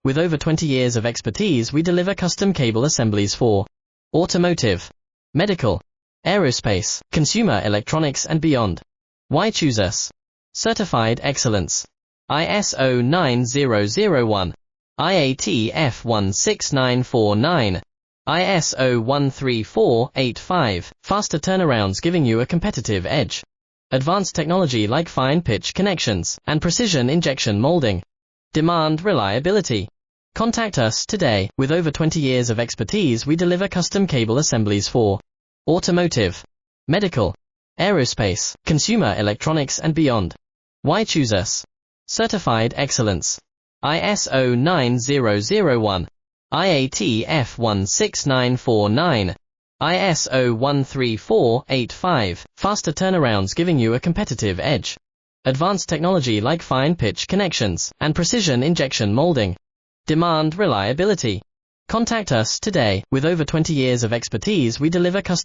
With over 20 years of expertise, we deliver custom cable assemblies for automotive, medical, aerospace, consumer electronics and beyond. Why choose us? Certified excellence. ISO 9001, IATF 16949, ISO 13485, faster turnarounds giving you a competitive edge. Advanced technology like fine pitch connections and precision injection molding. Demand reliability. Contact us today. With over 20 years of expertise, we deliver custom cable assemblies for automotive, medical, aerospace, consumer electronics and beyond. Why choose us? Certified excellence. ISO 9001, IATF 16949, ISO 13485, faster turnarounds giving you a competitive edge. Advanced technology like fine pitch connections and precision injection molding. Demand reliability. Contact us today. With over 20 years of expertise, we deliver custom